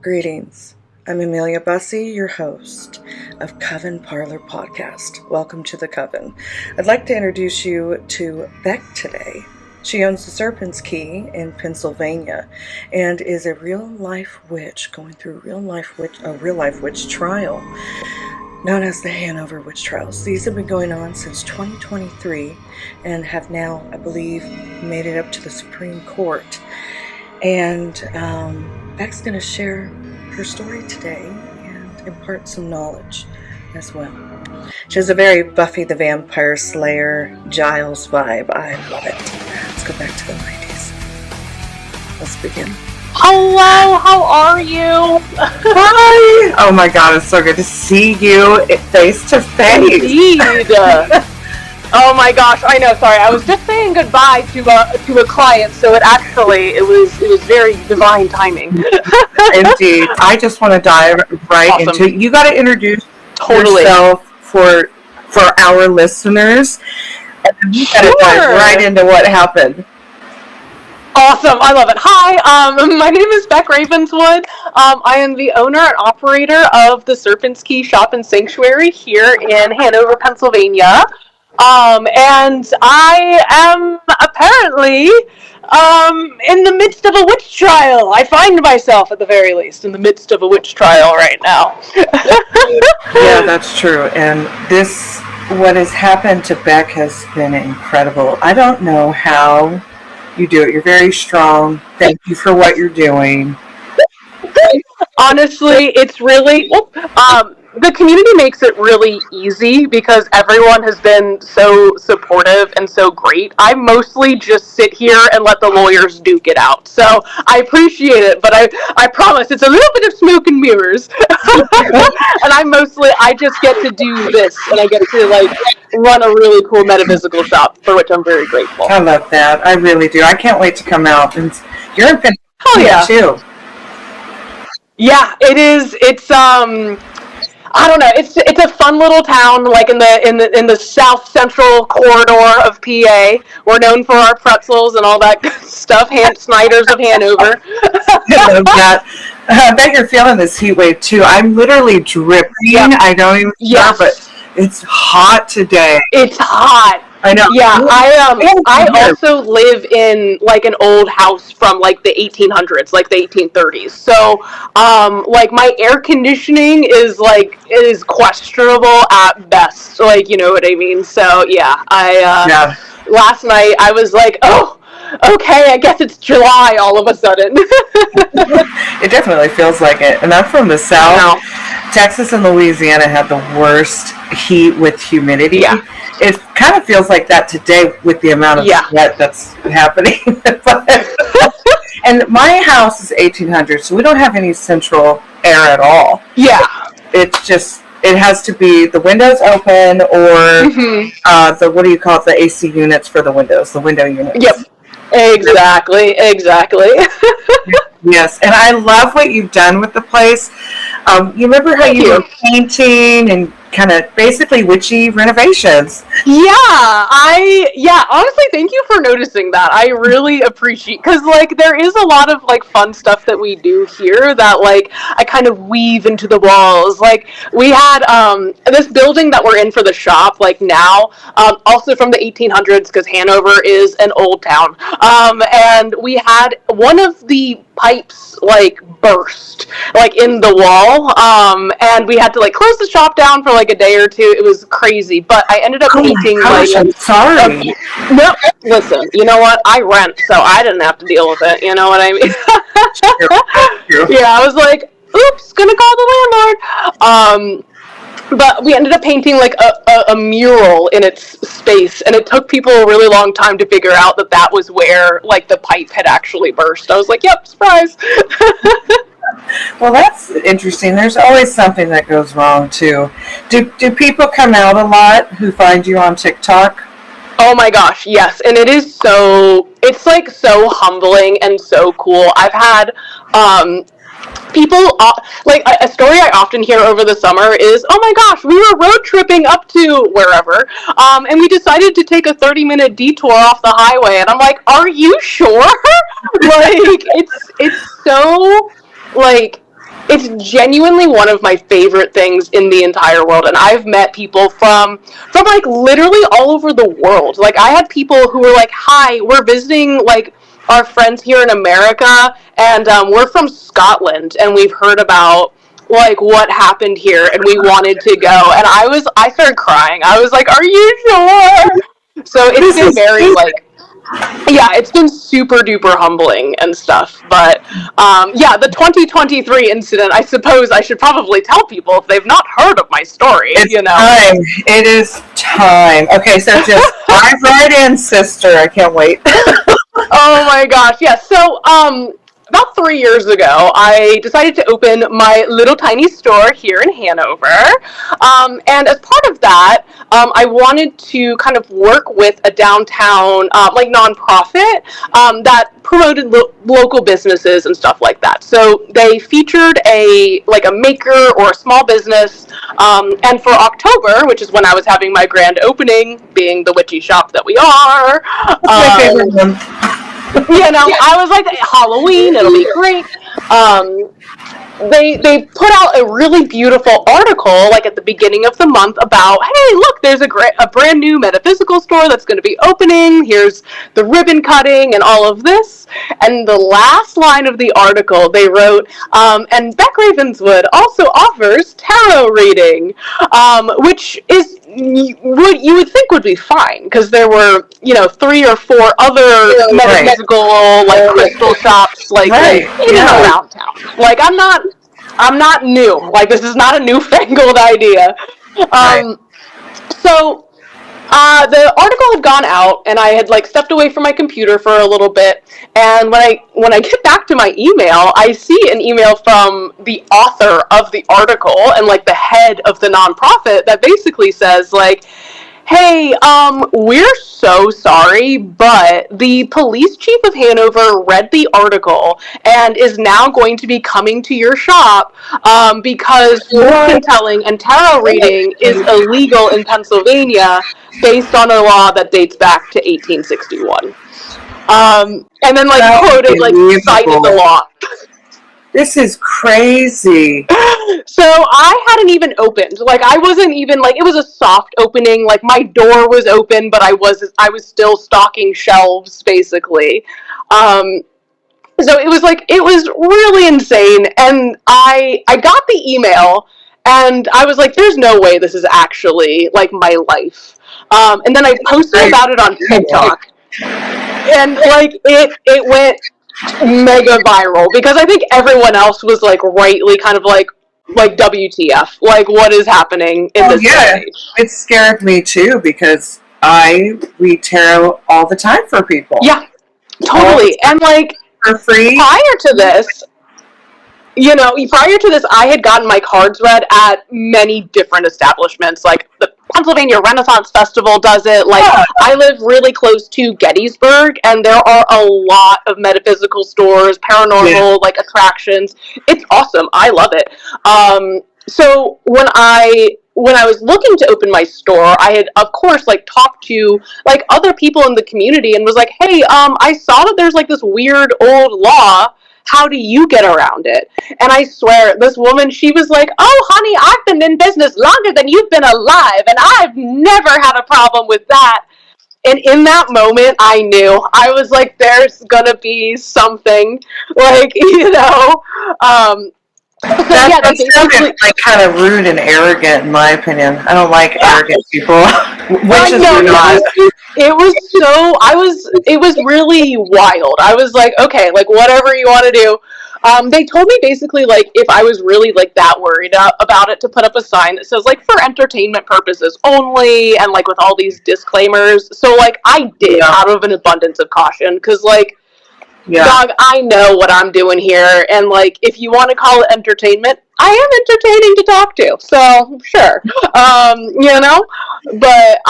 Greetings. I'm Emilia Busse, your host of Coven Parlor Podcast. Welcome to the Coven. I'd like to introduce you to Beck today. She owns the Serpent's Key in Pennsylvania and is a real-life witch going through a real-life witch trial known as the Hanover Witch Trials. These have been going on since 2023 and have now, I believe, made it up to the Supreme Court. And Beck's going to share her story today and impart some knowledge as well. She has a very Buffy the Vampire Slayer Giles vibe. I love it. Let's go back to the 90s. Let's begin. Hello, how are you? Hi! Oh my god, it's so good to see you face to face. Indeed. Oh my gosh, I know, sorry, I was just saying goodbye to a client, so it was very divine timing. Indeed. I just want to dive right into it. You got to introduce yourself for our listeners, and then you got to dive right into what happened. Awesome, I love it. Hi, my name is Beck Ravenwood. I am the owner and operator of the Serpent's Key Shop and Sanctuary here in Hanover, Pennsylvania. And I am apparently in the midst of a witch trial. I find myself, at the very least, in the midst of a witch trial right now. Yeah, that's true. And what has happened to Beck has been incredible. I don't know how you do it. You're very strong. Thank you for what you're doing. Honestly, it's really... the community makes it really easy because everyone has been so supportive and so great. I mostly just sit here and let the lawyers duke it out. So I appreciate it, but I promise it's a little bit of smoke and mirrors. And I just get to do this, and I get to run a really cool metaphysical shop, for which I'm very grateful. I love that. I really do. I can't wait to come out. And you're in Pennsylvania too. Yeah, it is. It's I don't know. It's a fun little town, like in the south central corridor of PA. We're known for our pretzels and all that good stuff. Snyder's of Hanover. I love that. I bet you're feeling this heat wave too. I'm literally dripping. Yep. I don't even know, but it's hot today. It's hot. I know. Yeah, I also live in an old house from the 1800s, the 1830s. So my air conditioning is questionable at best. You know what I mean? So yeah, last night I was oh, okay, I guess it's July all of a sudden. It definitely feels like it. And I'm from the South. Texas and Louisiana have the worst heat with humidity. Yeah. It kind of feels like that today with the amount of sweat that's happening. And my house is 1800, so we don't have any central air at all. Yeah. It's just, it has to be the windows open or what do you call it, the AC units for the windows, the window units. Yep. Exactly. Yes, and I love what you've done with the place. You remember how you were painting and kind of basically witchy renovations? Yeah, honestly, thank you for noticing that. I really appreciate, because there is a lot of fun stuff that we do here that I kind of weave into the walls. We had this building that we're in for the shop now, also from the 1800s, because Hanover is an old town, and we had one of the pipes burst in the wall, and we had to close the shop down for a day or two. It was crazy, but I ended up painting. I'm sorry. No, listen. You know what? I rent, so I didn't have to deal with it. You know what I mean? Sure. Yeah, I was oops, gonna call the landlord. But we ended up painting a mural in its space, and it took people a really long time to figure out that was where the pipe had actually burst. I was yep, surprise. Well, that's interesting. There's always something that goes wrong too. Do people come out a lot who find you on TikTok? Oh my gosh, yes. And it's so humbling and so cool. I've had people, a story I often hear over the summer is, oh my gosh, we were road tripping up to wherever, and we decided to take a 30-minute detour off the highway, and I'm are you sure? It's so, It's genuinely one of my favorite things in the entire world, and I've met people from like literally all over the world. Like I had people who were like, "Hi, we're visiting like our friends here in America, and we're from Scotland, and we've heard about like what happened here, and we wanted to go." And I started crying. I was like, "Are you sure?" So it's been very like. Yeah, it's been super duper humbling and stuff. But yeah, the 2023 incident, I suppose I should probably tell people if they've not heard of my story. It's time. It is time. Okay, so just dive right in, sister. I can't wait. Oh my gosh, yeah. So about 3 years ago, I decided to open my little tiny store here in Hanover. And as part of that, I wanted to kind of work with a downtown, like nonprofit that promoted local businesses and stuff like that. So they featured a maker or a small business. And for October, which is when I was having my grand opening, being the witchy shop that we are, my favorite one. I was like, Halloween, it'll be great. They put out a really beautiful article like at the beginning of the month about, hey, look, there's a brand new metaphysical store that's going to be opening. Here's the ribbon cutting and all of this. And the last line of the article, they wrote, and Beck Ravenwood also offers tarot reading, which is what you would think would be fine, because there were 3 or 4 other metaphysical like crystal shops like in and around town. Like I'm not new. Like this is not a newfangled idea. So the article had gone out, and I had like stepped away from my computer for a little bit. And when I get back to my email, I see an email from the author of the article and like the head of the nonprofit that basically says like, hey, we're so sorry, but the police chief of Hanover read the article and is now going to be coming to your shop because fortune telling and tarot reading is illegal in Pennsylvania based on a law that dates back to 1861. And then like quoted, like cited the law. This is crazy. So I hadn't even opened. Like I wasn't even like, it was a soft opening. Like my door was open, but I was still stocking shelves basically. So it was really insane. And I got the email and I was like, there's no way this is actually like my life. And then I posted about it on TikTok, and like it went mega viral because I think everyone else was like rightly kind of like WTF, like what is happening in this day? It scared me too because I read tarot all the time for people. Yeah, totally. And like for free. Prior to this, I had gotten my cards read at many different establishments. Like the Pennsylvania Renaissance Festival does it. Like I live really close to Gettysburg, and there are a lot of metaphysical stores, paranormal like attractions. It's awesome. I love it. So when I was looking to open my store, I had, of course, like talked to like other people in the community and was like, hey, I saw that there's like this weird old law. How do you get around it? And I swear, this woman, she was like, oh, honey, I've been in business longer than you've been alive, and I've never had a problem with that. And in that moment, I knew. I was like, there's gonna be something, like, That sounded like kind of rude and arrogant, in my opinion. I don't like arrogant people. Witches do not. It was really wild. I was like, okay, like whatever you want to do. They told me basically like if I was really like that worried about it to put up a sign that says like for entertainment purposes only, and like with all these disclaimers. So like I did out of an abundance of caution, because like, dog, I know what I'm doing here, and like if you want to call it entertainment, I am entertaining to talk to, so sure. But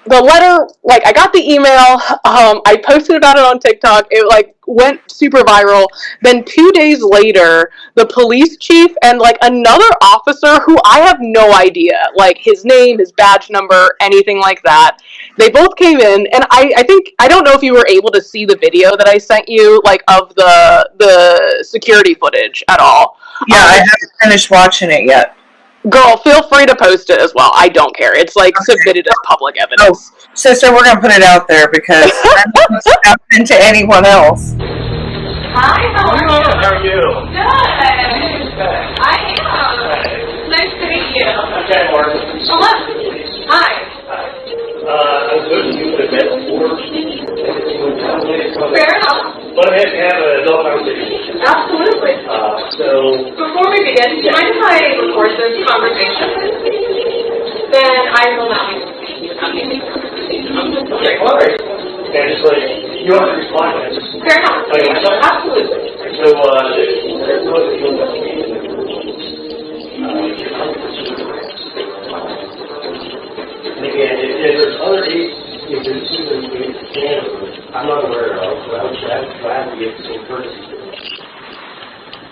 the letter, like I got the email, I posted about it on TikTok, it like went super viral. Then 2 days later, the police chief and like another officer who I have no idea, like his name, his badge number, anything like that. They both came in, and I think, I don't know if you were able to see the video that I sent you, like of the security footage at all. Yeah, I haven't finished watching it yet. Girl, feel free to post it as well. I don't care. It's like submitted as public evidence. Oh, sister, we're gonna put it out there because I'm not snapping into anyone else. Hi, how are you? How are you? Good. I am. Nice to meet you. Okay, Martin. Hello. Hi. I was looking to the event before. Fair enough. But I had to have an adult conversation. Absolutely. Before we begin, do you mind if I record this conversation? Then I will not be speaking without you. Okay, all right. And just like, you don't have to respond to it. Fair enough. Okay, myself? Absolutely. So, there's no and again, if there's other agencies that we can, I'm not aware of, but I'm glad to get some courtesy.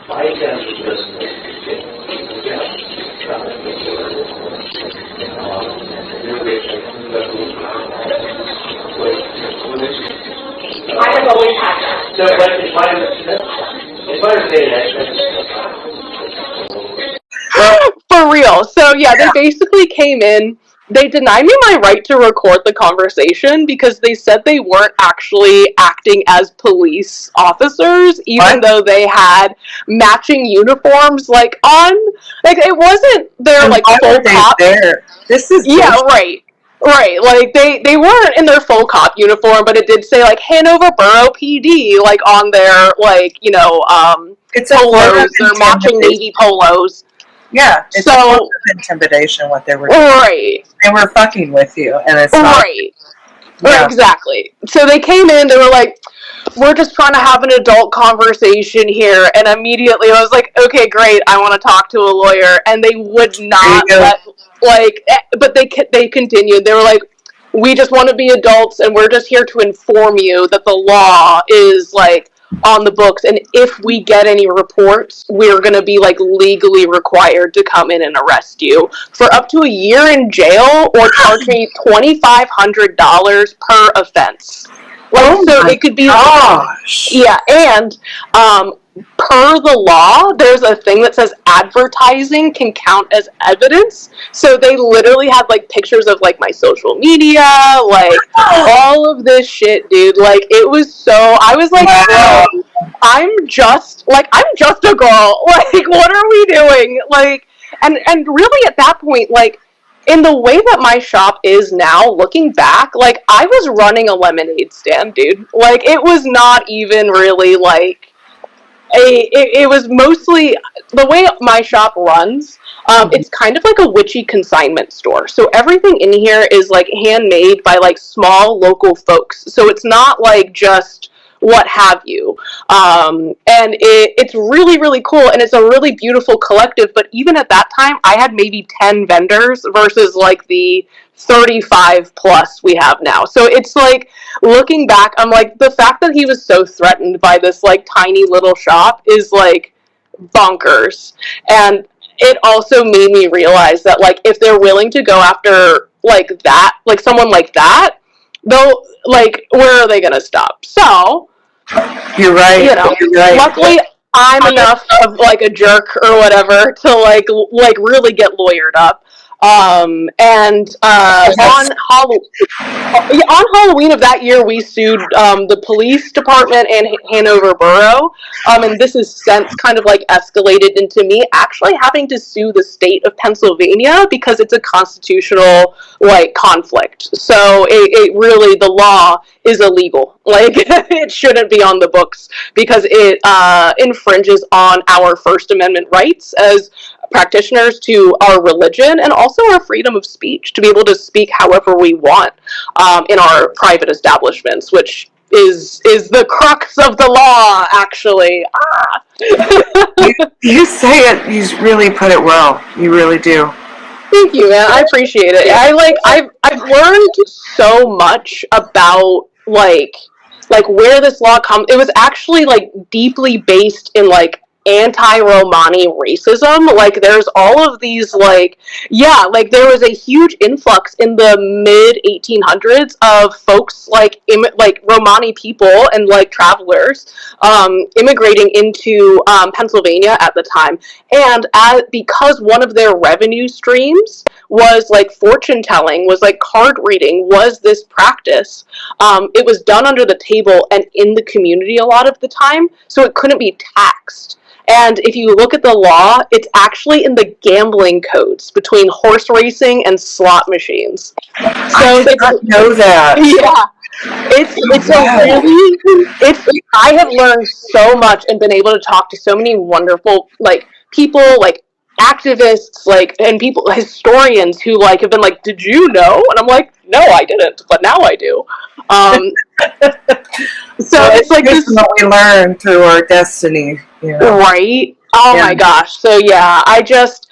My sense is this. I have always had that. So, but it's my understanding For real. So yeah, they basically came in. They denied me my right to record the conversation because they said they weren't actually acting as police officers, even though they had matching uniforms, like on, like it wasn't their like full cop. This is right. Like they weren't in their full cop uniform, but it did say like Hanover Borough PD, like on their like it's polos, their matching navy polos. Yeah, it's so intimidation what they were doing. Right. They were fucking with you, and it's not. Right. Yeah. Exactly. So they came in, they were like, we're just trying to have an adult conversation here, and immediately I was like, okay, great, I want to talk to a lawyer, and they would not let, like, but they continued, they were like, we just want to be adults, and we're just here to inform you that the law is, like, on the books, and if we get any reports, we're going to be like legally required to come in and arrest you for up to a year in jail or charge me $2,500 per offense. Like, so it could be, yeah, and per the law, there's a thing that says advertising can count as evidence. So they literally had like pictures of like my social media, like all of this shit, dude. Like it was so, I was like, bro, I'm just a girl. Like, what are we doing? Like, and really at that point, like, in the way that my shop is now, looking back, like, I was running a lemonade stand, dude. Like, it was not even really, like, it was mostly, the way my shop runs, it's kind of like a witchy consignment store. So everything in here is, like, handmade by, like, small local folks. So it's not, like, just what have you. And it's really, really cool, and it's a really beautiful collective, but even at that time, I had maybe 10 vendors versus, like, the 35 plus we have now. So it's like, looking back, I'm like, the fact that he was so threatened by this, like, tiny little shop is, like, bonkers. And it also made me realize that, like, if they're willing to go after, like, that, like, someone like that, they'll, like, where are they gonna stop? So, you're right. You're right. Luckily, I'm enough of, like, a jerk or whatever to, like really get lawyered up. On Halloween of that year, we sued the police department and Hanover Borough, and this has since kind of, like, escalated into me actually having to sue the state of Pennsylvania because it's a constitutional, like, conflict. So it really, the law is illegal. Like, it shouldn't be on the books because it infringes on our First Amendment rights as practitioners to our religion and also our freedom of speech to be able to speak however we want in our private establishments, which is the crux of the law, actually. You say it, you really put it well. You really do. Thank you, man. I appreciate it. I've learned so much about, like, like where this law comes, it was actually like deeply based in like anti-Romani racism. Like there's all of these like, yeah, like there was a huge influx in the mid 1800s of folks like like Romani people and like travelers immigrating into Pennsylvania at the time, and because one of their revenue streams was like fortune telling, was like card reading, was this practice. It was done under the table and in the community a lot of the time, so it couldn't be taxed. And if you look at the law, it's actually in the gambling codes between horse racing and slot machines. So I did not know that. Yeah, it's a really I have learned so much and been able to talk to so many wonderful like people, like activists, like, and people, historians who like have been like, did you know? And I'm like, no, I didn't, but now I do. So well, it's like this, what we learn through our destiny, you know? Right? Oh my gosh. So yeah, I just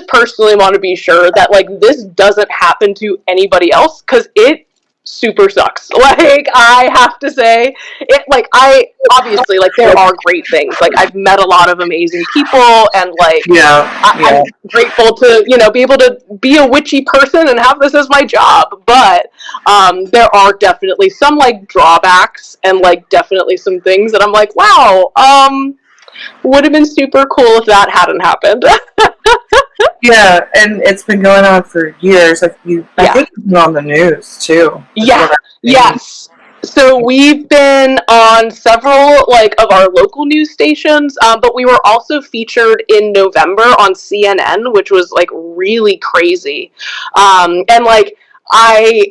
personally want to be sure that like this doesn't happen to anybody else, because it super sucks. Like, I have to say it, like, I obviously, like, there are great things. Like, I've met a lot of amazing people, and like I'm grateful to, you know, be able to be a witchy person and have this as my job. But there are definitely some like drawbacks, and like definitely some things that I'm like, wow, would have been super cool if that hadn't happened. Yeah, and it's been going on for years. I think it's been on the news too. Yeah, yes. So we've been on several like of our local news stations, but we were also featured in November on CNN, which was like really crazy. And like I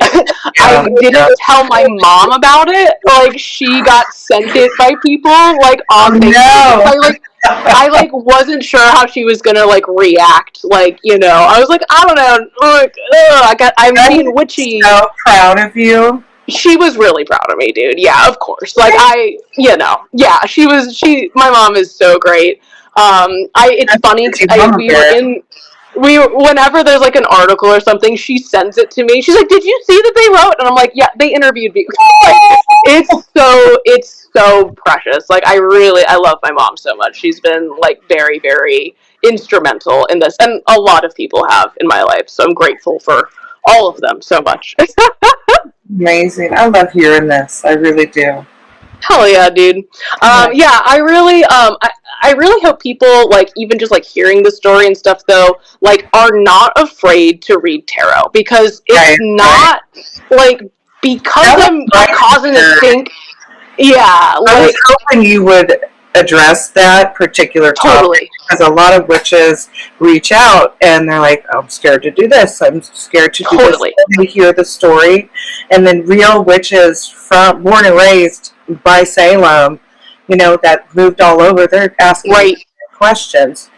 didn't tell my mom about it. Like, she got sent it by people like on Facebook. I like wasn't sure how she was gonna like react. Like, you know, I was like, I don't know. Like, I'm being witchy. So proud of you. She was really proud of me, dude. Yeah, of course. Like, my mom is so great. It's funny. Whenever there's like an article or something, she sends it to me. She's like, did you see that they wrote? And I'm like, yeah, they interviewed me. Like, it's so precious. Like, I love my mom so much. She's been like very, very instrumental in this, and a lot of people have in my life. So I'm grateful for all of them so much. Amazing. I love hearing this. I really do. Hell yeah, dude. Yeah, I really hope people, like, even just like hearing the story and stuff though, like, are not afraid to read tarot, because it's not like, because I'm causing to think. Yeah, like, I was hoping you would address that particular topic, because a lot of witches reach out and they're like, I'm scared to do this, I'm scared to do this. And we hear the story, and then real witches born and raised by Salem, you know, that moved all over, they're asking questions.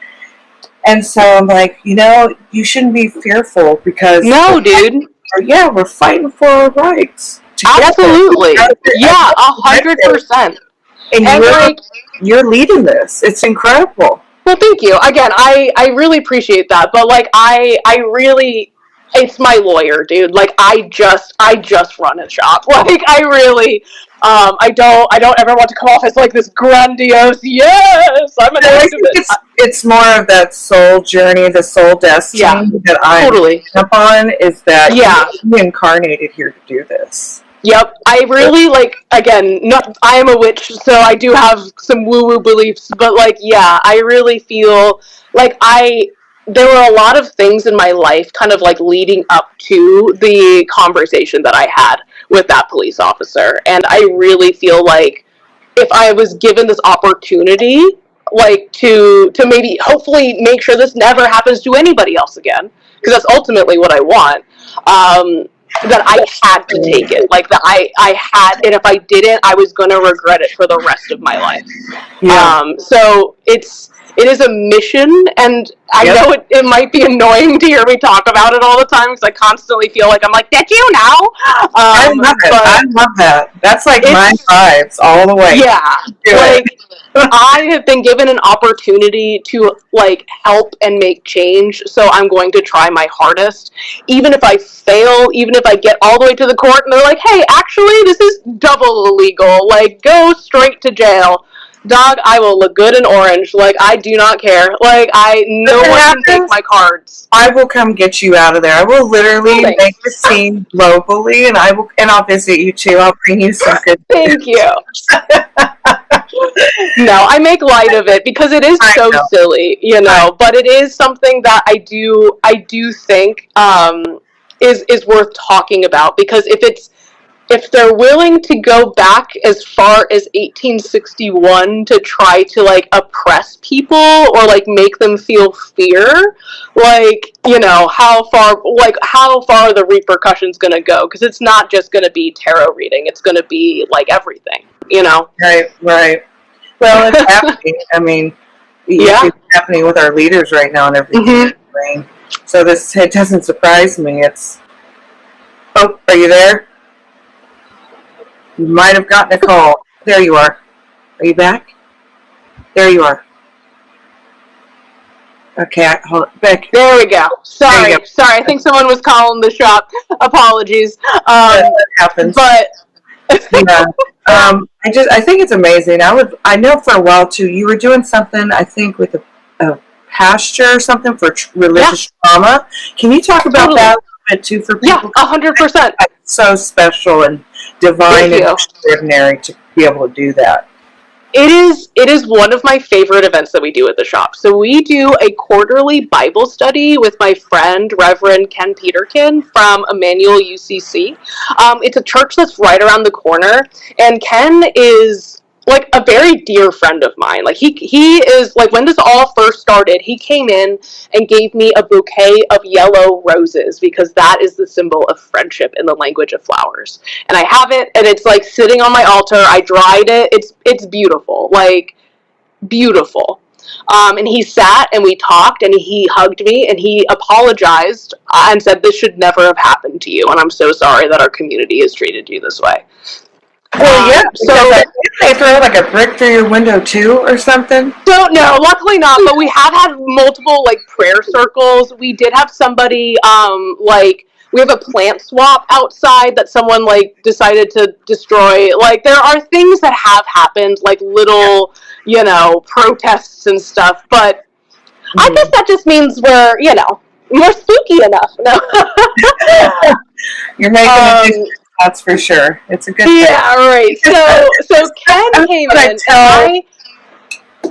And so I'm like, you know, you shouldn't be fearful, because dude. Yeah, we're fighting for our rights. Absolutely. Yeah, 100%. And you're leading this. It's incredible. Well, thank you. Again, I really appreciate that. But like, I really, it's my lawyer, dude. Like, I just run a shop. Like, I really, I don't ever want to come off as like this grandiose, yes, I'm an activist. It's more of that soul journey, the soul destiny that I'm up on, is that you're reincarnated here to do this. Yep, I really, like, again, I am a witch, so I do have some woo-woo beliefs, but, like, yeah, I really feel like there were a lot of things in my life kind of, like, leading up to the conversation that I had with that police officer, and I really feel like if I was given this opportunity, like, to maybe, hopefully, make sure this never happens to anybody else again, because that's ultimately what I want, that I had to take it. Like, that I had, and if I didn't, I was going to regret it for the rest of my life. Yeah. So it is a mission, and I know it might be annoying to hear me talk about it all the time, because I constantly feel like I'm like, did you know? I love it. I love that. That's like my vibes all the way. Yeah. Like, I have been given an opportunity to like help and make change, so I'm going to try my hardest. Even if I fail, even if I get all the way to the court and they're like, hey, actually, this is double illegal, like, go straight to jail. Dog, I will look good in orange. Like, I do not care. Like, no one can take my cards. I will come get you out of there. I will literally make a scene globally, and I'll visit you too. I'll bring you some good. Thank you. No, I make light of it because it is so silly, you know. But it is something that I do think is worth talking about, because if they're willing to go back as far as 1861 to try to like oppress people or like make them feel fear, like, you know, how far are the repercussions going to go? Because it's not just going to be tarot reading; it's going to be like everything, you know. Right. Well, it's happening. I mean, it's happening with our leaders right now and everything. Mm-hmm. So it doesn't surprise me. Oh, are you there? You might have gotten a call. There you are. Are you back? There you are. Okay, hold on. Beck. There we go. Sorry. I think someone was calling the shop. Apologies. That happens. But yeah. I think it's amazing. I know for a while too, you were doing something, I think, with a pasture or something for religious trauma. Can you talk about that a little bit too for people? Yeah, 100%. It's so special and divine and extraordinary to be able to do that. It is one of my favorite events that we do at the shop. So we do a quarterly Bible study with my friend, Reverend Ken Peterkin from Emmanuel UCC. It's a church that's right around the corner, and Ken is like a very dear friend of mine. Like he is like, when this all first started, he came in and gave me a bouquet of yellow roses, because that is the symbol of friendship in the language of flowers. And I have it, and it's like sitting on my altar. I dried it. It's beautiful, like beautiful. And he sat and we talked and he hugged me and he apologized and said, this should never have happened to you, and I'm so sorry that our community has treated you this way. Well, yeah. So they throw like a brick through your window too, or something? Don't know. Luckily not. But we have had multiple like prayer circles. We did have somebody we have a plant swap outside that someone like decided to destroy. Like, there are things that have happened, like little, you know, protests and stuff. But I guess that just means we're, you know, more spooky enough. No. You're making a difference. That's for sure. It's a good thing. Yeah, right. So Ken came in.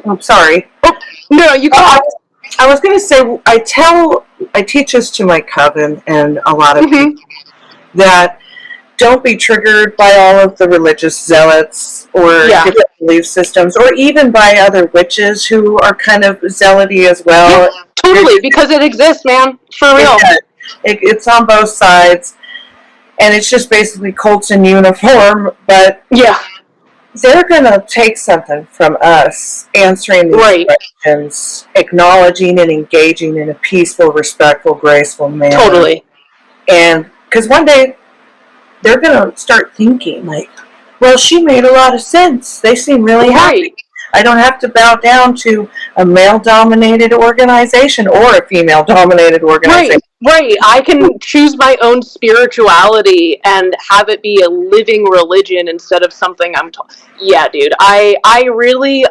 I'm sorry. Oh, no, you go. I was going to say, I teach this to my coven and a lot of people, that don't be triggered by all of the religious zealots or different belief systems, or even by other witches who are kind of zealoty as well. Yeah, totally, because it exists, man. For real. It's on both sides. And it's just basically cults in uniform, but they're going to take something from us, answering these questions, acknowledging and engaging in a peaceful, respectful, graceful manner. Totally. And because one day they're going to start thinking like, well, she made a lot of sense. They seem really happy. I don't have to bow down to a male-dominated organization or a female-dominated organization. Right. I can choose my own spirituality and have it be a living religion instead of something I'm told. Yeah, dude. I really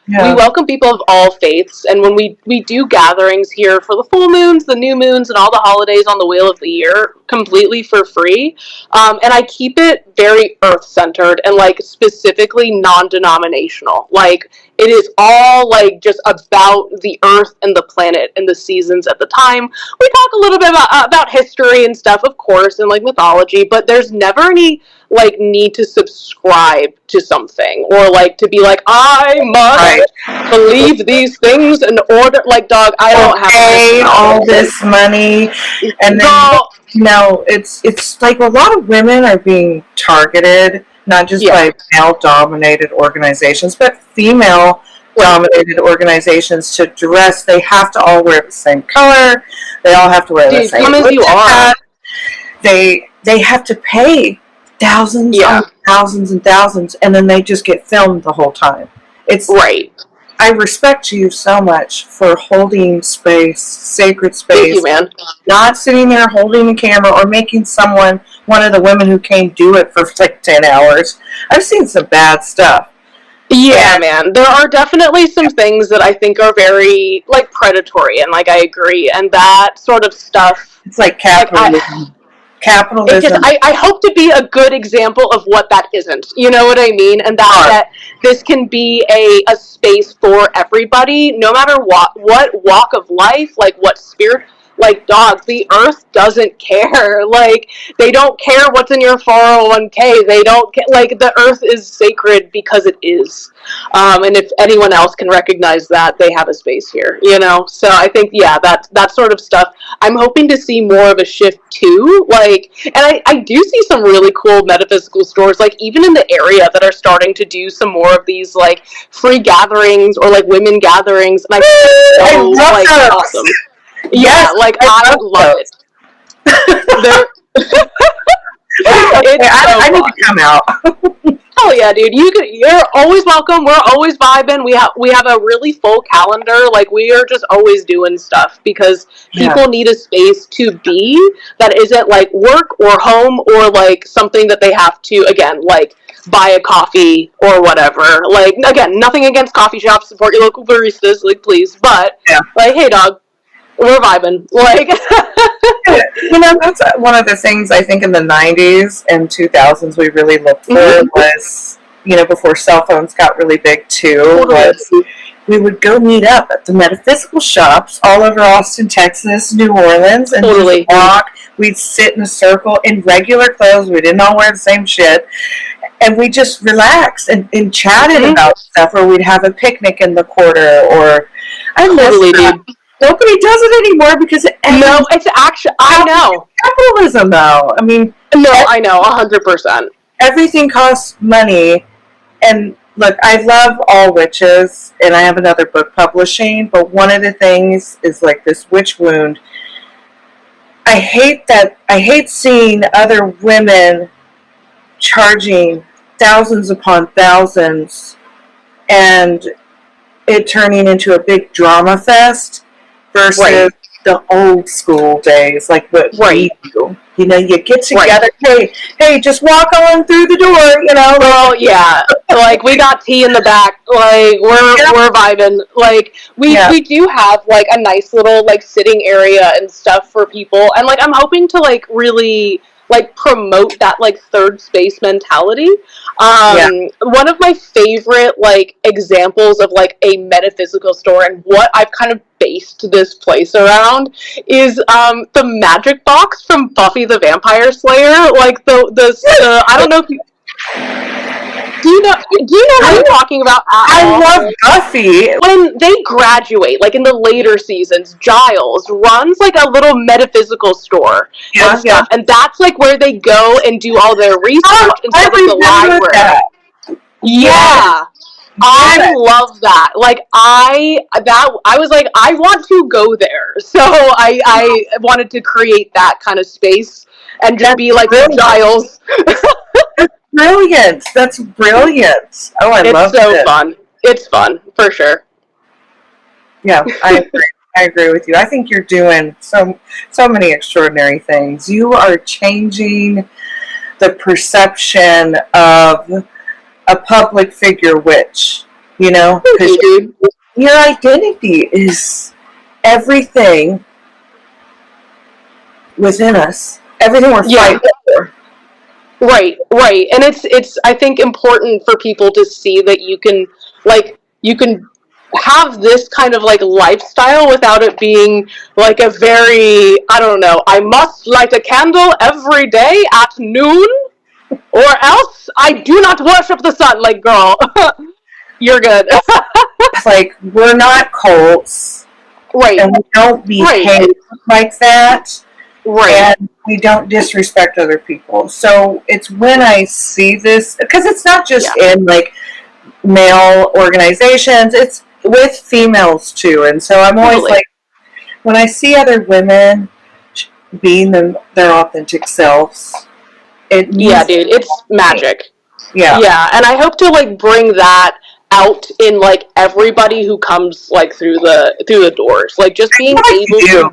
we welcome people of all faiths, and when we do gatherings here for the full moons, the new moons, and all the holidays on the wheel of the year, completely for free. And I keep it very earth-centered and like specifically non-denominational. Like, it is all like just about the earth and the planet and the seasons at the time. We talk a little bit about history and stuff, of course, and like mythology, but there's never any like need to subscribe to something or like to be like, I must believe these things in order. Like, dog, I don't have to pay all this money, and then it's like a lot of women are being targeted, not just by male-dominated organizations, but female-dominated organizations to dress. They have to all wear the same color. They all have to wear the same. Come as you are. They have to pay thousands and thousands, and then they just get filmed the whole time. It's Right. I respect you so much for holding space, sacred space. Thank you, man. Not sitting there holding the camera or making someone, one of the women who came, do it for like 10 hours. I've seen some bad stuff. Yeah, man. There are definitely some things that I think are very, like, predatory, and, like, I agree. And that sort of stuff... It's like capitalism. Capitalism. I hope to be a good example of what that isn't. You know what I mean? And that this can be a space for everybody, no matter what walk of life, like what spirit. Like, dog, the earth doesn't care. Like, they don't care what's in your 401k. They don't care. Like, the earth is sacred because it is. And if anyone else can recognize that, they have a space here, you know? So I think, yeah, that sort of stuff. I'm hoping to see more of a shift, too. Like, and I do see some really cool metaphysical stores, like, even in the area that are starting to do some more of these, like, free gatherings or, like, women gatherings. And I think it's so, like, awesome. Yeah, like, I love it. I need to come out. Oh yeah, dude! You're always welcome. We're always vibing. We have a really full calendar. Like, we are just always doing stuff because people need a space to be that isn't like work or home or like something that they have to, again, like, buy a coffee or whatever. Like, again, nothing against coffee shops. Support your local baristas, like, please. But like, hey, dog. We're vibing. Like, you know, that's one of the things I think in the 90s and 2000s we really looked for was, you know, before cell phones got really big too, was we would go meet up at the metaphysical shops all over Austin, Texas, New Orleans, and we'd walk. We'd sit in a circle in regular clothes. We didn't all wear the same shit. And we just relaxed and chatted about stuff, or we'd have a picnic in the quarter, or I love that. Nobody does it anymore because it's actually, I know. Capitalism, though. I mean, no, I know, 100%. Everything costs money, and look, I love all witches, and I have another book publishing, but one of the things is like this witch wound. I hate seeing other women charging thousands upon thousands, and it turning into a big drama fest. Versus the old school days, like what we do. You know, you get together, hey, just walk on through the door, you know. Well, yeah, like, we got tea in the back, like, we're vibing. Like, we do have, like, a nice little, like, sitting area and stuff for people. And, like, I'm hoping to, like, really, like, promote that, like, third space mentality. One of my favorite, like, examples of, like, a metaphysical store and what I've kind of based this place around is the magic box from Buffy the Vampire Slayer. Like, the I don't know if you... Do you know what I'm talking about? I love Buffy. When they graduate, like in the later seasons, Giles runs like a little metaphysical store and stuff, and that's like where they go and do all their research instead of the library. Yeah. I love that. Like, I was like, I want to go there. So I wanted to create that kind of space and just be like Giles. Brilliant. That's brilliant. Oh, I love it. It's so fun. It's fun, for sure. Yeah, I agree. I agree with you. I think you're doing so many extraordinary things. You are changing the perception of a public figure witch, you know? Because your identity is everything within us. Everything we're fighting for. Right. And it's I think important for people to see that you can have this kind of like lifestyle without it being like a very, I don't know, I must light a candle every day at noon or else I do not worship the sun. Like, girl, you're good. Like, we're not cults. Right. And we don't behave like that. Right. And we don't disrespect other people. So it's when I see this, because it's not just in like male organizations, it's with females too. And so I'm always like, when I see other women being their authentic selves, dude, it's magic. Yeah. And I hope to like bring that out in like everybody who comes like through the doors. Like just being able to.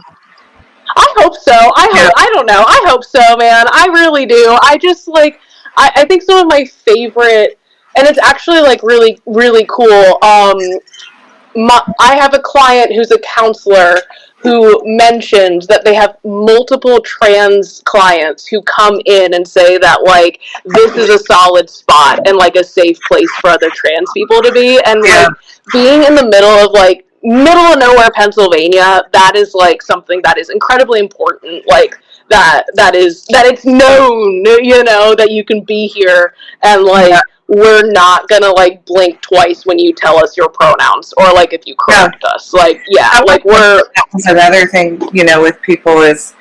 I hope so. I don't know. I hope so, man. I really do. I just like I think some of my favorite, and it's actually like really, really cool. I have a client who's a counselor who mentioned that they have multiple trans clients who come in and say that, like, this is a solid spot and, like, a safe place for other trans people to be. And, like, being in the middle of, like, middle of nowhere Pennsylvania, that is, like, something that is incredibly important, like, that it's known, you know, that you can be here and, like, we're not gonna like blink twice when you tell us your pronouns or like if you correct us. Like like we're. That was another thing, you know, with people is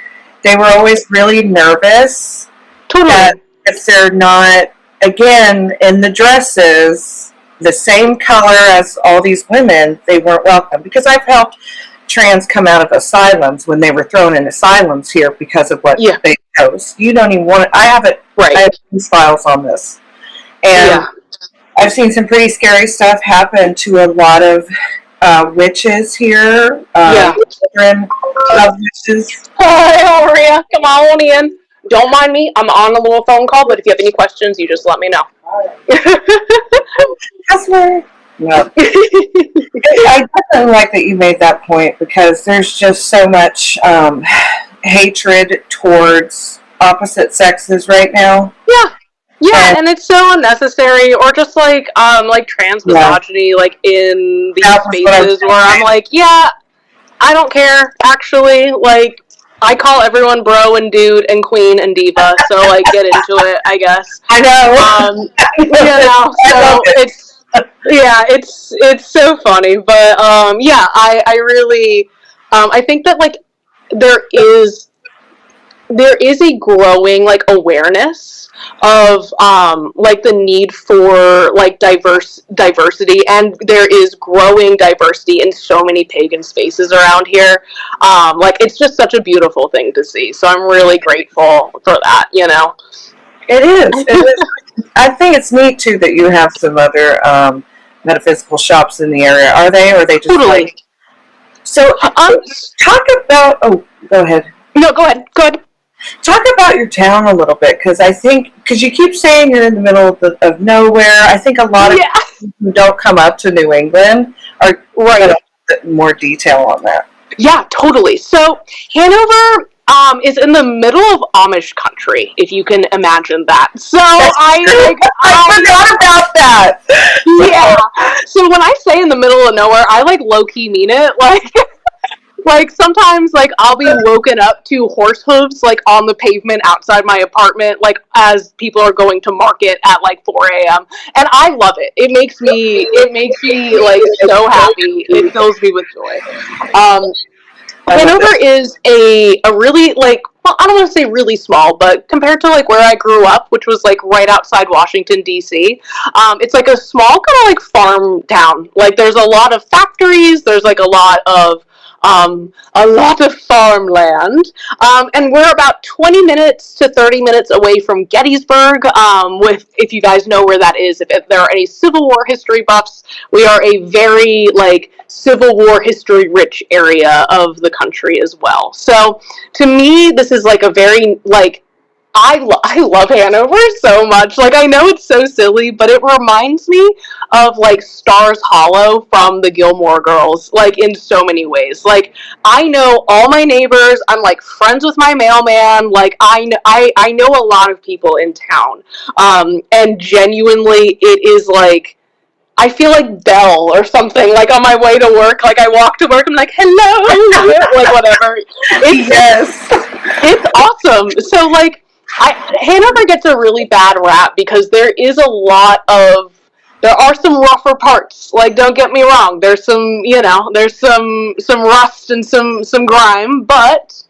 they were always really nervous that if they're not again in the dresses the same color as all these women, they weren't welcome. Because I've helped trans come out of asylums when they were thrown in asylums here because of what they chose. You don't even want it. I have it. Right. I have these files on this. And I've seen some pretty scary stuff happen to a lot of witches here. Children of witches. Hi, Maria. Come on in. Don't mind me. I'm on a little phone call, but if you have any questions, you just let me know. Password. No. I definitely like that you made that point because there's just so much hatred towards opposite sexes right now. Yeah, and it's so unnecessary, or just like trans misogyny, like in these spaces where I'm like, I don't care. Actually, like I call everyone bro and dude and queen and diva, so like get into it, I guess. I know. You know, so it's so funny, but I really I think that like there is a growing like awareness of like the need for like diversity, and there is growing diversity in so many pagan spaces around here. Like it's just such a beautiful thing to see, so I'm really grateful for that, you know. It is. I think it's neat too that you have some other metaphysical shops in the area. Are they just like so talk about go ahead. No, go ahead. Talk about your town a little bit, because I think, because you keep saying you're in the middle of nowhere, I think a lot of people who don't come up to New England are going to get more detail on that. Yeah, totally. So Hanover is in the middle of Amish country, if you can imagine that. So I forgot about that. Yeah. So when I say in the middle of nowhere, I like low key mean it. Like sometimes, like I'll be woken up to horse hooves, like on the pavement outside my apartment, like as people are going to market at like 4 a.m. And I love it. It makes me like so happy. It fills me with joy. Hanover is a really like, well, I don't want to say really small, but compared to like where I grew up, which was like right outside Washington D.C., it's like a small kind of like farm town. Like there's a lot of factories. There's like a lot of farmland, and we're about 20 minutes to 30 minutes away from Gettysburg, if you guys know where that is, if there are any Civil War history buffs, we are a very, like, Civil War history rich area of the country as well. So, to me, this is, like, a very, like, I love Hanover so much. Like, I know it's so silly, but it reminds me of, like, Stars Hollow from the Gilmore Girls, like, in so many ways. Like, I know all my neighbors. I'm, like, friends with my mailman. Like, I know a lot of people in town. And genuinely, it is, like, I feel like Belle or something, like, on my way to work. Like, I walk to work, I'm like, hello, like, whatever. It's awesome. So, like, Hanover gets a really bad rap because there are some rougher parts. Like, don't get me wrong, there's some rust and some grime, but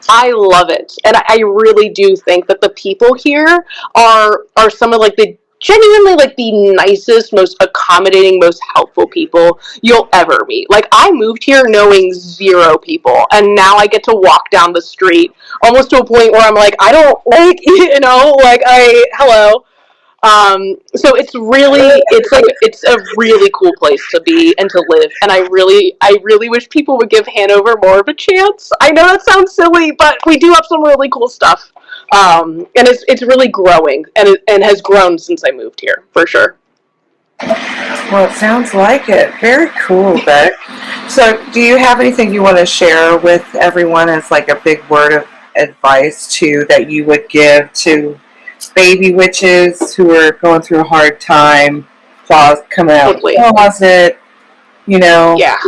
I love it. And I really do think that the people here are some of like the genuinely like the nicest, most accommodating, most helpful people you'll ever meet. Like, I moved here knowing 0 people, and now I get to walk down the street almost to a point where I'm like, I don't like, hello. So it's a really cool place to be and to live, and I really wish people would give Hanover more of a chance. I know that sounds silly, but we do have some really cool stuff, and it's really growing, and has grown since I moved here, for sure. Well, it sounds like it. Very cool, Beck. So, do you have anything you want to share with everyone as like a big word of advice that you would give to baby witches who are going through a hard time, coming out of the closet, Yeah.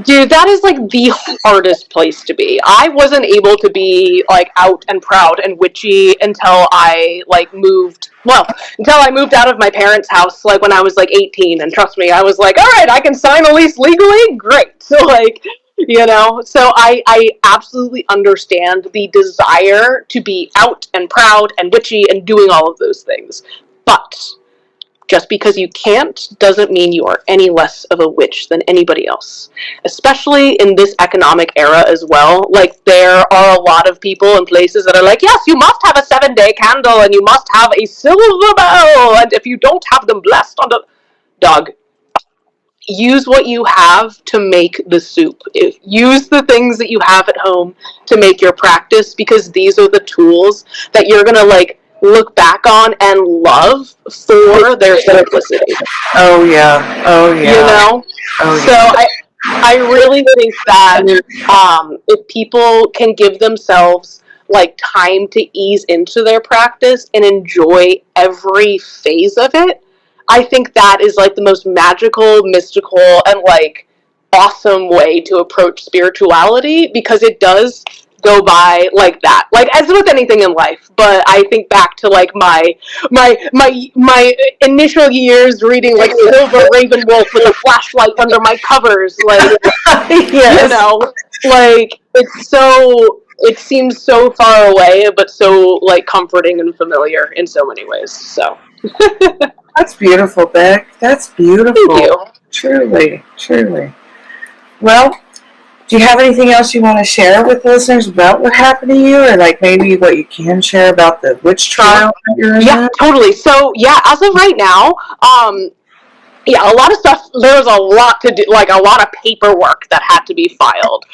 Dude, that is like the hardest place to be. I wasn't able to be like out and proud and witchy until I moved out of my parents' house when I was 18, and trust me, I was like, all right, I can sign a lease legally? Great. So so I absolutely understand the desire to be out and proud and witchy and doing all of those things. But just because you can't doesn't mean you are any less of a witch than anybody else. Especially in this economic era as well. There are a lot of people and places that are like, yes, you must have a 7-day candle and you must have a silver bell, and if you don't have them blessed on the... Dog, use what you have to make the soup. Use the things that you have at home to make your practice, because these are the tools that you're gonna look back on and love for their simplicity. Oh yeah. So I really think that if people can give themselves time to ease into their practice and enjoy every phase of it, I think that is the most magical, mystical, and awesome way to approach spirituality, because it does go by like that, as with anything in life. But I think back to my initial years reading Silver Ravenwood with a flashlight under my covers, yes. It seems so far away, but so comforting and familiar in so many ways. So that's beautiful, Beck. That's beautiful. Thank you. Truly. Well, do you have anything else you want to share with listeners about what happened to you, or maybe what you can share about the witch trial that you're in? Yeah, totally. So as of right now, a lot of stuff. There was a lot to do, a lot of paperwork that had to be filed.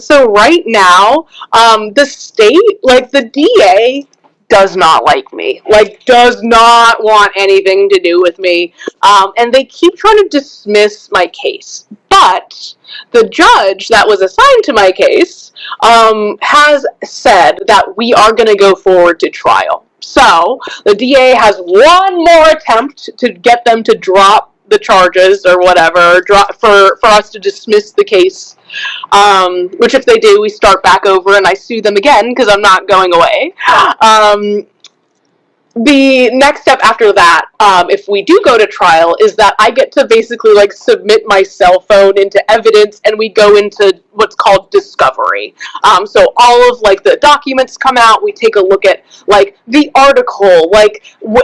So right now, the state, the DA, does not like me, does not want anything to do with me, and they keep trying to dismiss my case. But the judge that was assigned to my case has said that we are going to go forward to trial. So the DA has one more attempt to get them to drop the charges or whatever, for us to dismiss the case. Which if they do, we start back over and I sue them again because I'm not going away. The next step after that, if we do go to trial, is that I get to basically submit my cell phone into evidence, and we go into what's called discovery. So all of the documents come out. We take a look at the article,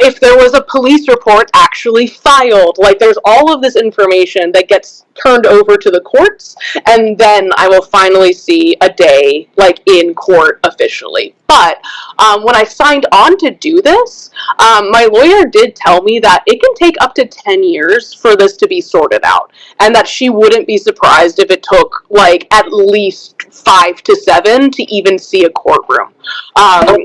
if there was a police report actually filed. There's all of this information that gets turned over to the courts, and then I will finally see a day in court officially. But when I signed on to do this, my lawyer did tell me that it can take up to 10 years for this to be sorted out, and that she wouldn't be surprised if it took at least 5 to 7 to even see a courtroom. I agree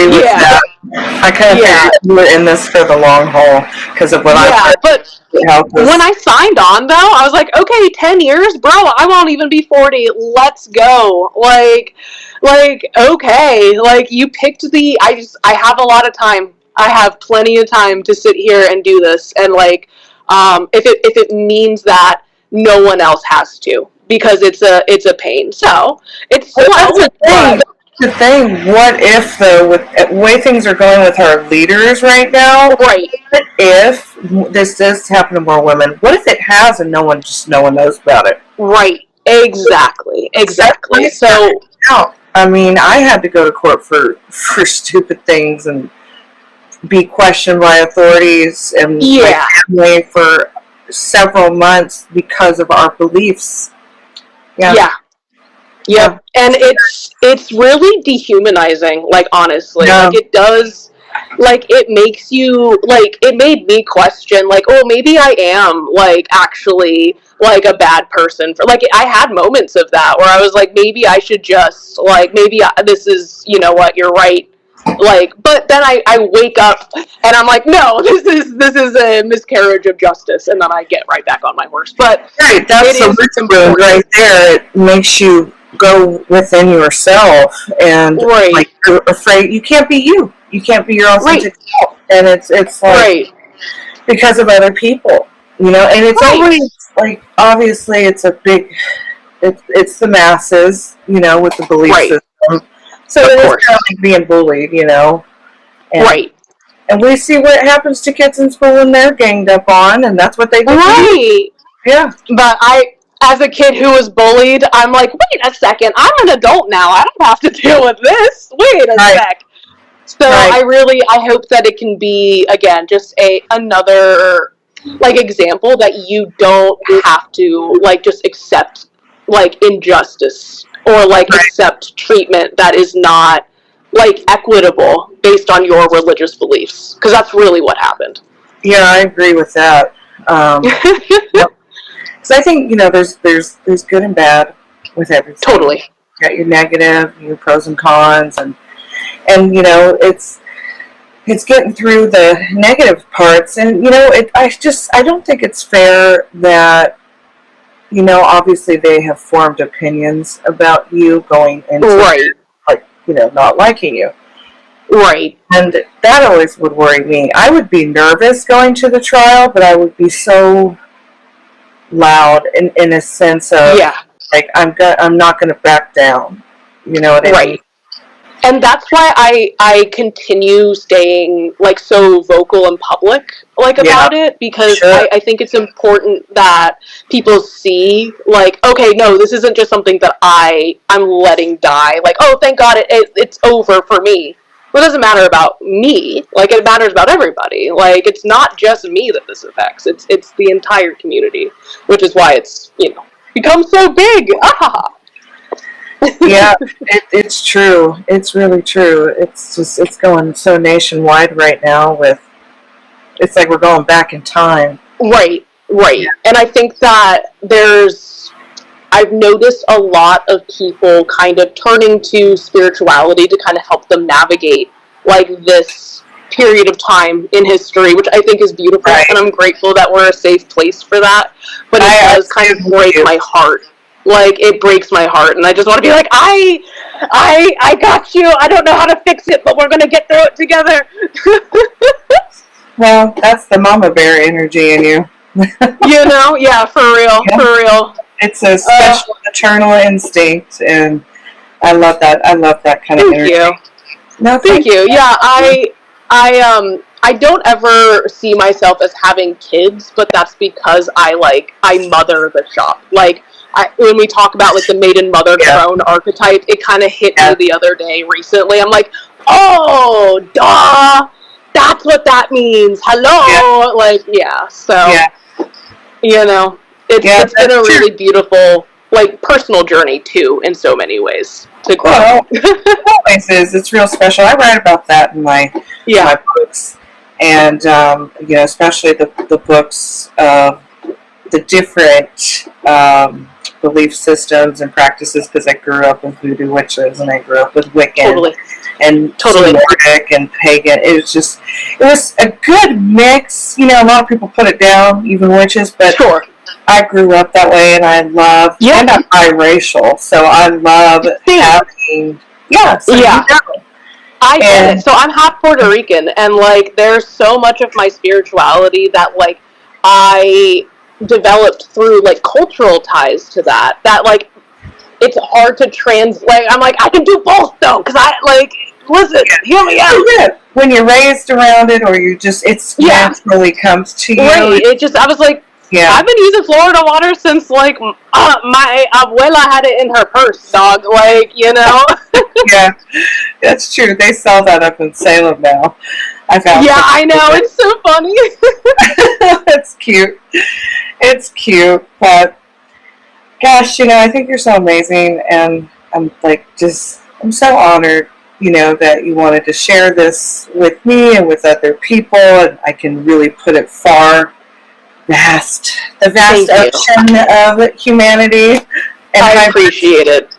with that. I kind of figured you were in this for the long haul because of what I've heard. But when I signed on, though, I was like, okay, 10 years? Bro, I won't even be 40. Let's go. Okay, you picked I have a lot of time. I have plenty of time to sit here and do this. And if it means that no one else has to, because it's a pain. So it's the thing. What if, though, with the way things are going with our leaders right now? Right. What if this does happen to more women? What if it has and no one knows about it? Right. Exactly. So. I mean, I had to go to court for stupid things and be questioned by authorities and my family for several months because of our beliefs. Yeah. And it's really dehumanizing, honestly. Yeah. It does like, it makes you, like, it made me question, like, oh, maybe I am, like, actually, like, a bad person. For, like, I had moments of that where I was like, maybe I should just, like, this is, you know what, you're right. Like, but then I wake up and I'm like, no, this is a miscarriage of justice, and then I get right back on my horse. But right, that's the wound right there. It makes you go within yourself, and like, you're afraid you can't be you. You can't be your authentic self, and it's like because of other people, you know. And it's always like, obviously, it's a big, it's the masses, you know, with the belief system. So it is kind of like being bullied, you know. And, and we see what happens to kids in school when they're ganged up on, and that's what they do. Yeah. But as a kid who was bullied, I'm like, wait a second, I'm an adult now. I don't have to deal with this. Wait a sec. So I hope that it can be, again, just another, like, example that you don't have to, like, just accept, like, injustice or, like, accept treatment that is not, like, equitable based on your religious beliefs. Because that's really what happened. Yeah, I agree with that. Because I think, you know, there's good and bad with everything. Totally. You got your negative, your pros and cons, and you know, it's getting through the negative parts. And, you know, I don't think it's fair that, you know, obviously they have formed opinions about you going into like, you know, not liking you. Right. And that always would worry me. I would be nervous going to the trial, but I would be so loud in a sense of, like, I'm not going to back down. You know what I mean? And that's why I continue staying, like, so vocal in public, like, about it, because I think it's important that people see, like, okay, no, this isn't just something that I'm letting die. Like, oh, thank God it's over for me. Well, it doesn't matter about me. Like, it matters about everybody. Like, it's not just me that this affects. It's the entire community, which is why it's, you know, become so big. Yeah, it's true. It's really true. It's going so nationwide right now. It's like we're going back in time. Right. Yeah. And I think that I've noticed a lot of people kind of turning to spirituality to kind of help them navigate, like, this period of time in history, which I think is beautiful, and I'm grateful that we're a safe place for that. But it does kind of break my heart. Like, it breaks my heart, and I just want to be like, I got you. I don't know how to fix it, but we're going to get through it together. Well, that's the mama bear energy in you. You know? Yeah, for real. It's a special maternal instinct, and I love that. I love that kind of energy. Thank you. No, thank you. Yeah, I don't ever see myself as having kids, but that's because I mother the shop. Like, when we talk about, like, the maiden mother crone archetype, it kind of hit me the other day recently. I'm like, oh, duh, that's what that means. Hello, like, so, you know, it's been a really beautiful, like, personal journey too, in so many ways to grow. Well, it always is. It's real special. I write about that in my books, and you know, especially the books of the different belief systems and practices, because I grew up with voodoo witches and I grew up with Wiccan and Nordic and pagan. It was a good mix. You know, a lot of people put it down, even witches, but I grew up that way, and I love, and I'm biracial, so I love having, I get it. So I'm half Puerto Rican, and, like, there's so much of my spirituality that, like, I developed through, like, cultural ties to that, like, it's hard to translate. I'm like, I can do both, though, because listen, hear me out. When you're raised around it, or you just, it's naturally comes to you. Right, I was like, I've been using Florida water since, like, my abuela had it in her purse, dog, like, you know? Yeah, that's true. They sell that up in Salem now. I know, it's so funny. It's cute. It's cute, but gosh, you know, I think you're so amazing, and I'm so honored that you wanted to share this with me and with other people, and I can really put it the vast ocean of humanity. And I appreciate it.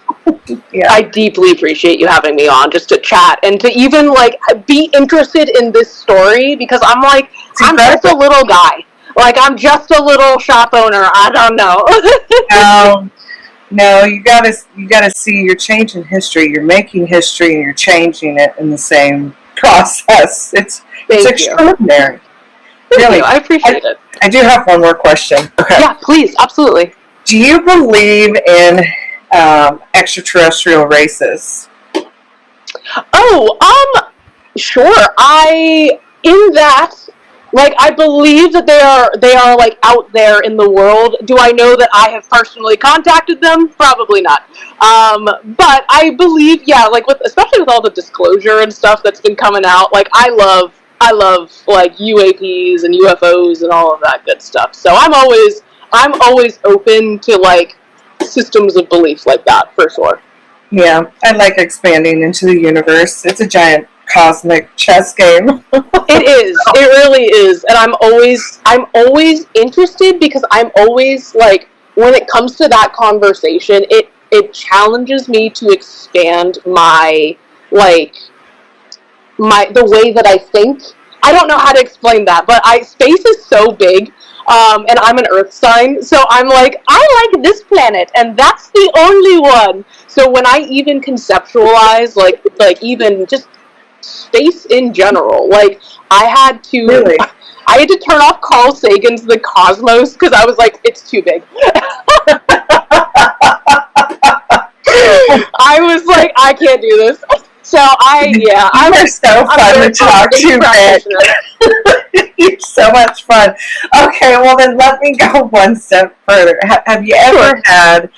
Yeah. I deeply appreciate you having me on just to chat and to even like be interested in this story, because I'm like, I'm just a little guy. Like, I'm just a little shop owner. I don't know. No, you gotta see you're changing history. You're making history and you're changing it in the same process. It's extraordinary. Thank you. I appreciate it. I do have one more question. Okay. Yeah, please, absolutely. Do you believe in extraterrestrial races? Oh, sure. I believe that they are like out there in the world. Do I know that I have personally contacted them? Probably not. But I believe, especially with all the disclosure and stuff that's been coming out, like I love like UAPs and UFOs and all of that good stuff. So I'm always open to like systems of belief like that, for sure. Yeah, I like expanding into the universe. It's a giant cosmic chess game. It is. It really is. And I'm always interested, because I'm always like, when it comes to that conversation, it challenges me to expand the way that I think. I don't know how to explain that, but space is so big. And I'm an Earth sign, so I'm like, I like this planet, and that's the only one. So when I even conceptualize, like even just space in general, like I had to turn off Carl Sagan's The Cosmos, because I was like, it's too big. I was like, I can't do this. So You're so fun to talk to, Beck. You're so much fun. Okay, well then let me go one step further. Have you ever had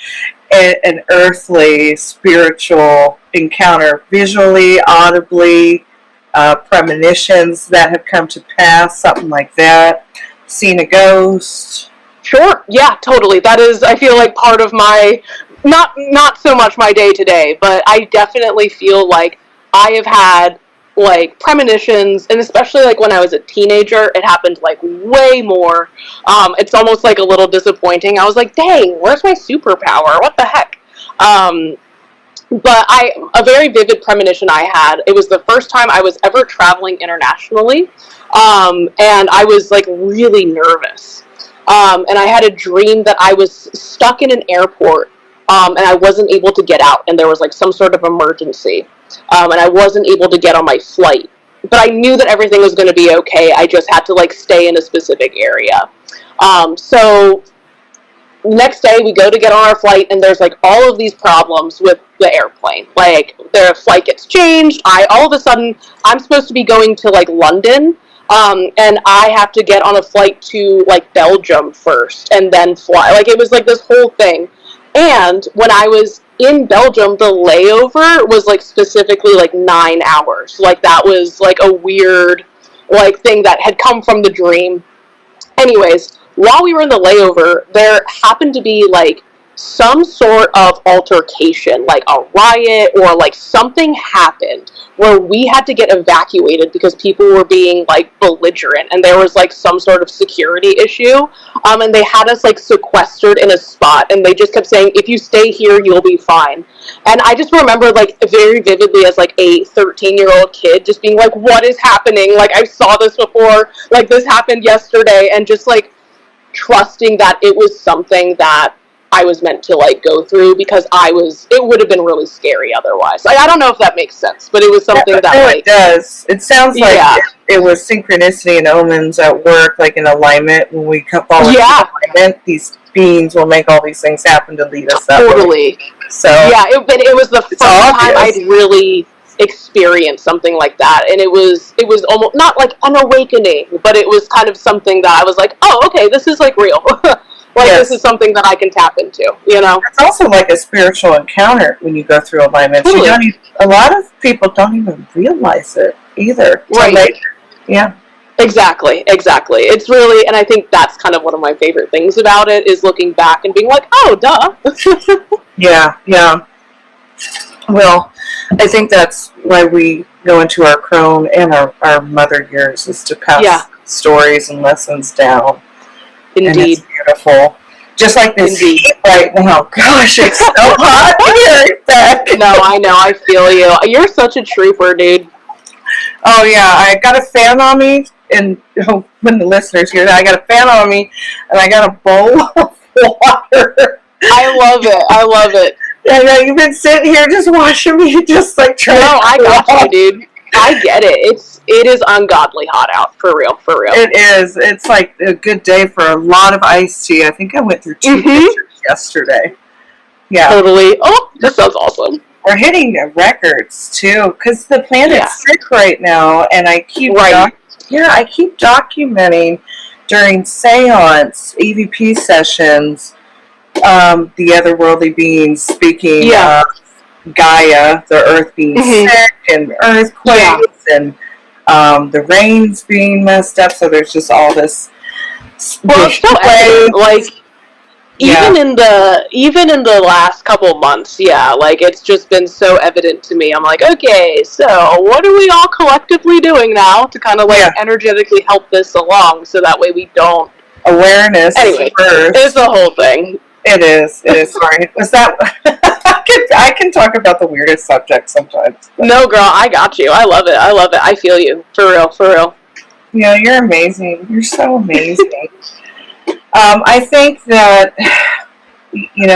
an earthly spiritual encounter, visually, audibly, premonitions that have come to pass, something like that? Seen a ghost? Sure, yeah, totally. That is, I feel like, part of my, not so much my day-to-day, but I definitely feel like I have had like premonitions, and especially like when I was a teenager, it happened like way more. It's almost like a little disappointing. I was like, dang, where's my superpower? What the heck? But a very vivid premonition I had, it was the first time I was ever traveling internationally, and I was like really nervous. And I had a dream that I was stuck in an airport, and I wasn't able to get out, and there was like some sort of emergency. And I wasn't able to get on my flight. But I knew that everything was going to be okay. I just had to like stay in a specific area. So next day we go to get on our flight, and there's like all of these problems with the airplane. Like the flight gets changed. All of a sudden I'm supposed to be going to like London. And I have to get on a flight to like Belgium first and then fly. Like it was like this whole thing. And when I was in Belgium, the layover was like specifically like 9 hours. Like that was like a weird like thing that had come from the dream. Anyways, while we were in the layover, there happened to be like some sort of altercation, like a riot or like something happened where we had to get evacuated because people were being like belligerent, and there was like some sort of security issue, and they had us like sequestered in a spot, and they just kept saying, if you stay here you'll be fine. And I just remember like very vividly as like a 13-year-old kid just being like, what is happening? Like I saw this before, like this happened yesterday, and just like trusting that it was something that I was meant to like go through, because it would have been really scary otherwise. Like, I don't know if that makes sense, but it was something it does. It sounds like it was synchronicity and omens at work, like in alignment. When we fall into alignment, these beings will make all these things happen to lead us up. Totally. So it was the first time I'd really experienced something like that, and it was almost not like an awakening, but it was kind of something that I was like, oh, okay, this is like real. Like, this is something that I can tap into, you know? It's also like a spiritual encounter when you go through alignments. Totally. A lot of people don't even realize it either. Right. Yeah. Exactly. It's really, and I think that's kind of one of my favorite things about it, is looking back and being like, oh, duh. Yeah. Well, I think that's why we go into our crone and our mother years, is to pass stories and lessons down. And it's Indeed. beautiful. Just like this Indeed. heat right now. Gosh, it's so hot here, Beck. No, I know. I feel you. You're such a trooper, dude. Oh, yeah. I got a fan on me. And when the listeners hear that, I got a fan on me. And I got a bowl of water. I love it. I love it. I know. You've been sitting here just watching me just like trying No, I got you, dude. I get it. It is ungodly hot out, for real, for real. It is. It's like a good day for a lot of iced tea. I think I went through 2 pitchers yesterday. Yeah. Totally. Oh, this sounds awesome. We're hitting records too, because the planet's sick right now, and I keep I keep documenting during seance EVP sessions the otherworldly beings speaking of Gaia, the Earth being sick, and earthquakes, and the rains being messed up. So there's just all this. Well, it's so evident, like even in the last couple months, like it's just been so evident to me. I'm like, okay, so what are we all collectively doing now to kind of like energetically help this along, so that way we don't awareness. Anyway, it's the whole thing. It is. Sorry. Was that? I can talk about the weirdest subjects sometimes. No, girl, I got you. I love it. I feel you. For real. For real. Yeah, you're amazing. You're so amazing. I think that, you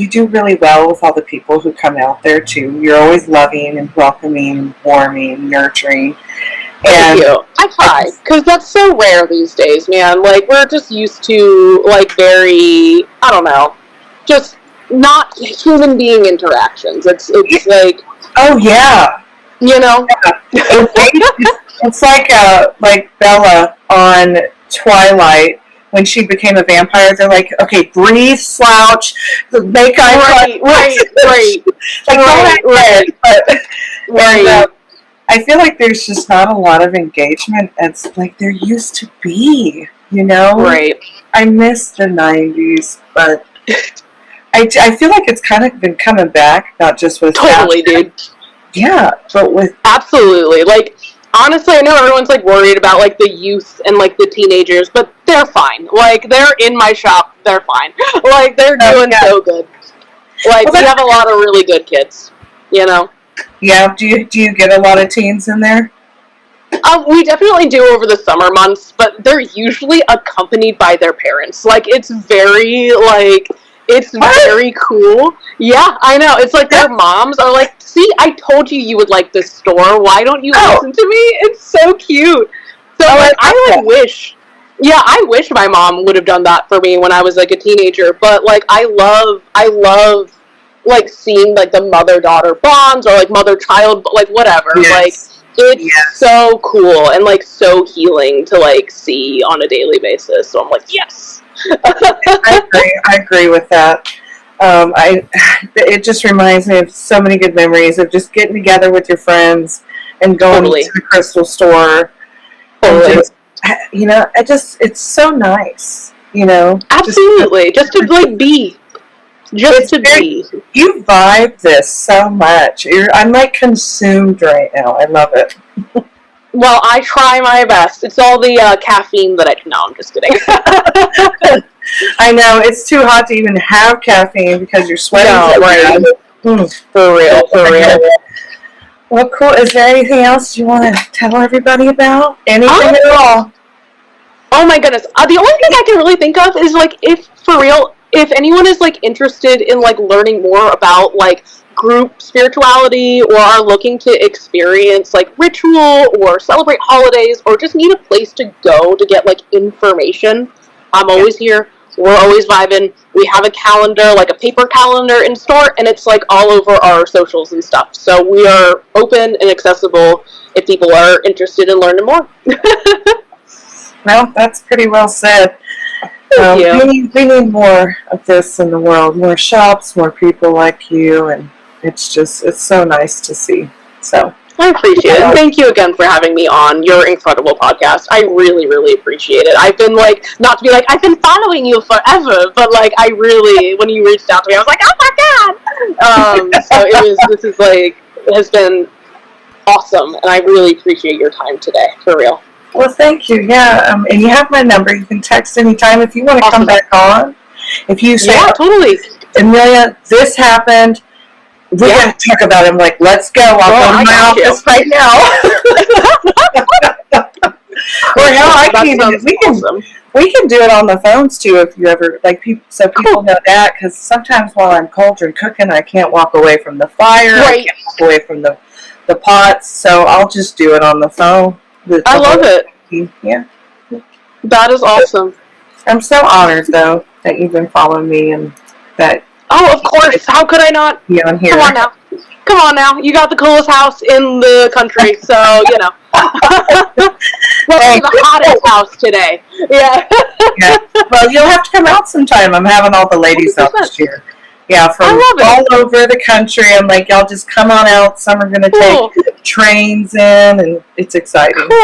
do really well with all the people who come out there too. You're always loving and welcoming, warming, nurturing. Thank you. I try, because that's so rare these days, man. Like, we're just used to, like, very, I don't know, just not human being interactions. It's like... Oh, yeah. You know? Yeah. It's like Bella on Twilight. When she became a vampire, they're like, okay, breathe, slouch, make eye contact. Right. I feel like there's just not a lot of engagement as like there used to be, you know? Right. I miss the 90s, but I feel like it's kind of been coming back, not just with... Totally, dude. Yeah, but with... Absolutely. Like, honestly, I know everyone's, like, worried about, like, the youth and, like, the teenagers, but they're fine. Like, they're in my shop, they're fine. Like, they're doing so good. Like, we have a lot of really good kids, you know? Yeah, do you get a lot of teens in there? We definitely do over the summer months, but they're usually accompanied by their parents. Like, it's very, like... It's very cool. Yeah, I know. It's like their moms are like, see, I told you would like this store. Why don't you listen to me? It's so cute. So like, I wish my mom would have done that for me when I was like a teenager. But like, I love like seeing like the mother-daughter bonds or like mother-child, like whatever. Yes. Like, it's so cool and like so healing to like see on a daily basis. So I'm like, yes. I agree with that. It just reminds me of so many good memories of just getting together with your friends and going to the crystal store. Totally. Just, you know, it's so nice, you know. Absolutely. Just to like be. Just to be. You vibe this so much. I'm like consumed right now. I love it. Well, I try my best. It's all the caffeine that no, I'm just kidding. I know, it's too hot to even have caffeine because you're sweating. No, right. For real. Well, cool. Is there anything else you want to tell everybody about? Anything at all? Oh my goodness. The only thing I can really think of is, like, if anyone is, like, interested in, like, learning more about, like, group spirituality or are looking to experience like ritual or celebrate holidays or just need a place to go to get like information, I'm always here. We're always vibing. We have a calendar, like a paper calendar in store, and it's like all over our socials and stuff. So we are open and accessible if people are interested in learning more. Well, that's pretty well said. We need more of this in the world, more shops, more people like you, and it's so nice to see. So I appreciate it. And thank you again for having me on your incredible podcast. I really, really appreciate it. I've been like, not to be like, I've been following you forever, but like, I really, when you reached out to me, I was like, oh my God. So this is like, it has been awesome. And I really appreciate your time today, for real. Well, thank you. Yeah. And you have my number. You can text anytime if you want to come back on. If you say, totally. Emilia, this happened. We're going to talk about it. I'm like, let's go. I'll go to my office right now. Or hell, we can do it on the phones too if you ever, like, people know that, because sometimes while I'm cauldron cooking, I can't walk away from the fire. Right. I can't walk away from the pots, so I'll just do it on the phone. I love it. Yeah. That is awesome. I'm so honored, though, that you've been following me and that. Oh, of course. How could I not? Be on here. Come on now. You got the coolest house in the country, so, you know. Well, the hottest house today. Yeah. Yeah. Well, you'll have to come out sometime. I'm having all the ladies 100%. Out this year. Yeah, from all over the country. I'm like, y'all just come on out. Some are going to take trains in, and it's exciting. Cool.